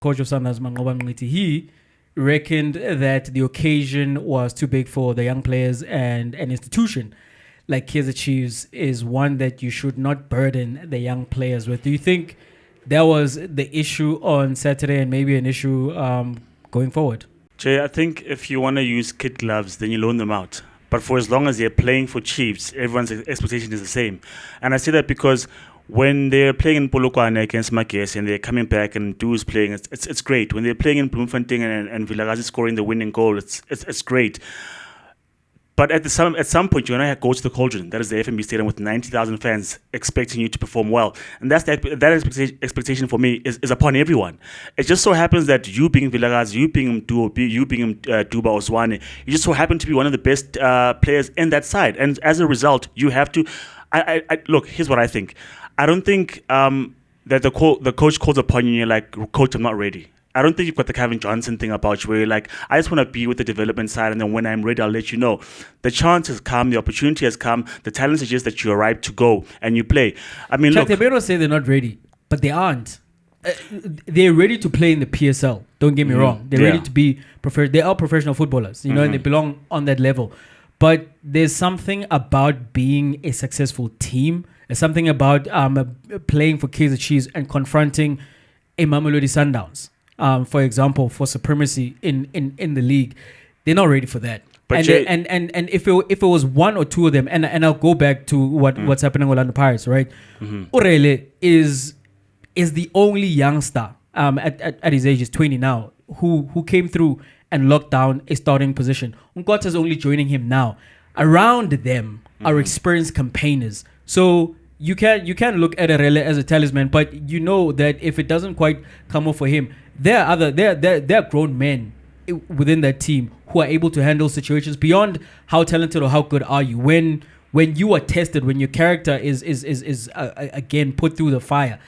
coach of Sundowns, Mangoba Mngiti, he reckoned that the occasion was too big for the young players, and an institution like Kaizer Chiefs is one that you should not burden the young players with. Do you think that was the issue on Saturday and maybe an issue going forward? Jay, I think if you want to use kid gloves, then you loan them out. But for as long as they're playing for Chiefs, everyone's expectation is the same. And I say that because when they're playing in Polokwane against Magesi and they're coming back and Du's playing, it's great. When they're playing in Bloemfontein and Vilakazi scoring the winning goal, it's great. But at some point, you're going to go to the Cauldron. That is the FNB Stadium with 90,000 fans expecting you to perform well. And that expectation for me is upon everyone. It just so happens that you being Vilakazi, you being Mduo, you being Duba Oswane, you just so happen to be one of the best players in that side. And as a result, you have to... Look, here's what I think. I don't think that the coach calls upon you and you're like, coach, I'm not ready. I don't think you've got the Kevin Johnson thing about you where you're like, I just want to be with the development side and then when I'm ready, I'll let you know. The chance has come, the opportunity has come, the talent suggests that you're ripe to go and you play. I mean, look. They may not say they're not ready, but they aren't. They're ready to play in the PSL. Don't get me wrong. They're ready to be preferred. They are professional footballers, you know, and they belong on that level. But there's something about being a successful team. There's something about playing for Kaizer Chiefs and confronting a Mamelodi Sundowns. For example, for supremacy in the league, they're not ready for that. But and if it was one or two of them, and I'll go back to what's happening with Orlando Pirates, right? Orele is the only youngster at his age, is 20 now, who came through and locked down a starting position. Nkota is only joining him now. Around them are experienced campaigners. So you can look at Orele as a talisman, but you know that if it doesn't quite come off for him, there are grown men within that team who are able to handle situations beyond how talented or how good are you. When you are tested, when your character is again put through the fire,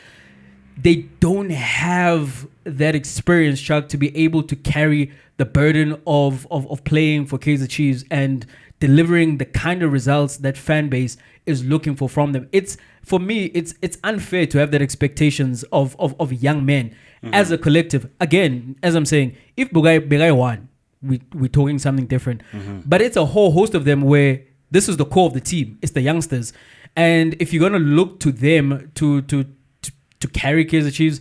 they don't have that experience, Chuck, to be able to carry the burden of playing for Kaizer Chiefs and delivering the kind of results that fan base is looking for from them. For me, it's unfair to have that expectations of young men as a collective. Again, as I'm saying, if Begai won, we're talking something different. But it's a whole host of them where this is the core of the team. It's the youngsters. And if you're going to look to them to carry Kaizer Chiefs,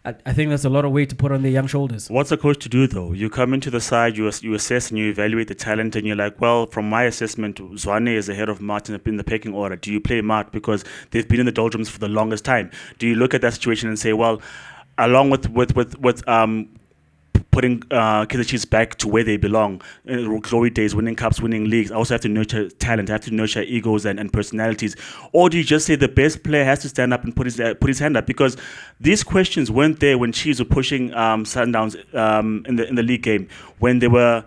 I think that's a lot of weight to put on their young shoulders. What's a coach to do, though? You come into the side, you assess and you evaluate the talent, and you're like, well, from my assessment, Zwane is ahead of Martin in the pecking order. Do you play Mart because they've been in the doldrums for the longest time? Do you look at that situation and say, well, along with putting Kaizer Chiefs back to where they belong, glory days, winning cups, winning leagues, I also have to nurture talent, I have to nurture egos and personalities? Or do you just say the best player has to stand up and put his hand up? Because these questions weren't there when Chiefs were pushing Sundowns in the league game, when they were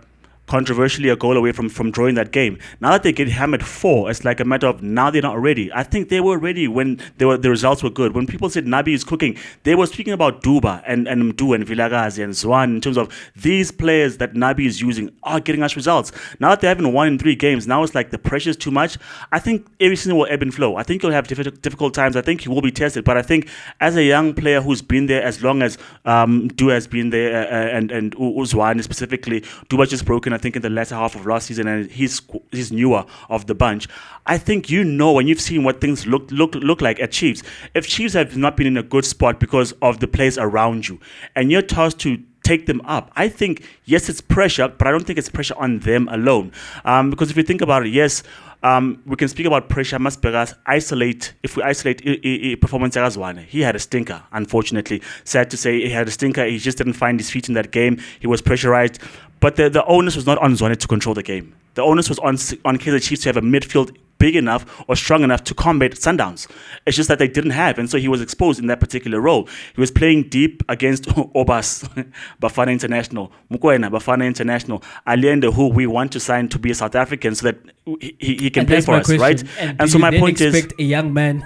controversially a goal away from drawing that game. Now that they get hammered 4, it's like a matter of now they're not ready. I think they were ready when the results were good. When people said Nabi is cooking, they were speaking about Duba and Mdu and Vilakazi and Zwan in terms of these players that Nabi is using are getting us results. Now that they haven't won in 3 games, now it's like the pressure's too much. I think every season will ebb and flow. I think you'll have difficult times. I think you will be tested. But I think as a young player who's been there as long as Du has been there and Zwan specifically, Duba just broken, I think, in the latter half of last season, and he's newer of the bunch. I think you know, and you've seen what things look like at Chiefs. If Chiefs have not been in a good spot because of the players around you, and you're tasked to take them up, I think, yes, it's pressure, but I don't think it's pressure on them alone. Because if you think about it, yes, we can speak about pressure. If we isolate performance of Zwane, he had a stinker, unfortunately. Sad to say, he had a stinker. He just didn't find his feet in that game. He was pressurized. But the onus was not on Zwane to control the game. The onus was on Kaizer Chiefs to have a midfield big enough or strong enough to combat Sundowns. It's just that they didn't have, and so he was exposed in that particular role. He was playing deep against Obas, Bafana International, Mukwena, Bafana International, Allende, who we want to sign to be a South African so that he can play for us, right? And so my point is, expect a young man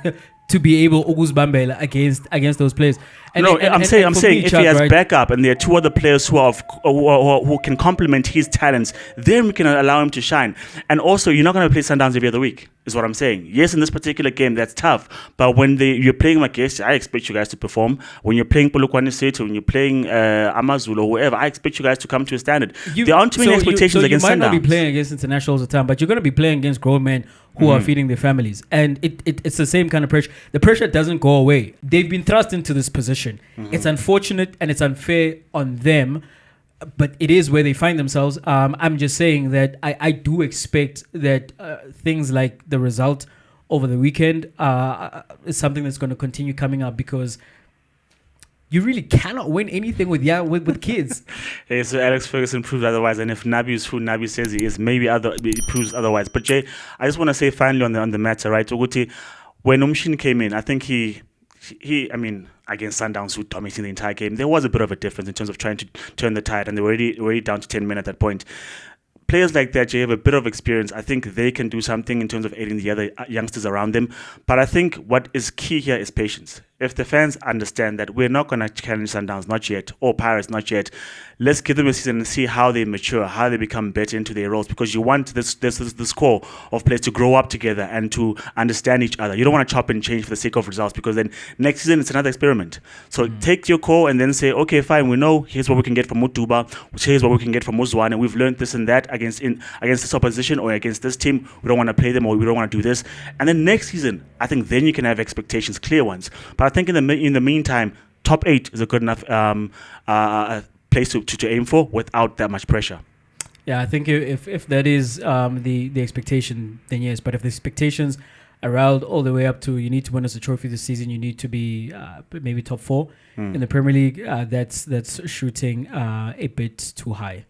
to be able ukuzibambela against those players. I'm saying for me, if Chuck, he has right, backup and there are two other players who can complement his talents, then we can allow him to shine. And also, you're not going to play Sundowns every other week, is what I'm saying. Yes, in this particular game, that's tough. But when you're playing like yes, I expect you guys to perform. When you're playing Polokwane City, when you're playing Amazulu or whoever, I expect you guys to come to a standard. There aren't too many expectations against Sundowns. You might not be playing against internationals all the time, but you're going to be playing against grown men who are feeding their families. And it's the same kind of pressure. The pressure doesn't go away. They've been thrust into this position. It's unfortunate and it's unfair on them, but it is where they find themselves. I'm just saying that I do expect that things like the result over the weekend is something that's going to continue coming up, because you really cannot win anything with kids. Hey, so Alex Ferguson proved otherwise, and if Nabi is who Nabi says he is, maybe he proves otherwise. But Jay, I just want to say finally on the matter, right? Uguti, when Umshin came in, I think he against Sundowns, who dominating the entire game, there was a bit of a difference in terms of trying to turn the tide, and they were already down to 10 men at that point. Players like that, Jay, have a bit of experience. I think they can do something in terms of aiding the other youngsters around them. But I think what is key here is patience. If the fans understand that we're not going to challenge Sundowns, not yet, or Pirates, not yet, let's give them a season and see how they mature, how they become better into their roles, because you want this core of players to grow up together and to understand each other. You don't want to chop and change for the sake of results, because then next season it's another experiment. So take your core and then say, okay, fine, we know here's what we can get from Mutuba, here's what we can get from Muzwan, and we've learned this and that against this opposition or against this team. We don't want to play them, or we don't want to do this. And then next season, I think then you can have expectations, clear ones. But I think in the meantime, top 8 is a good enough place to aim for without that much pressure. Yeah, I think if that is the expectation, then yes. But if the expectations are railed all the way up to you need to win us a trophy this season, you need to be maybe top 4 in the Premier League, that's shooting a bit too high.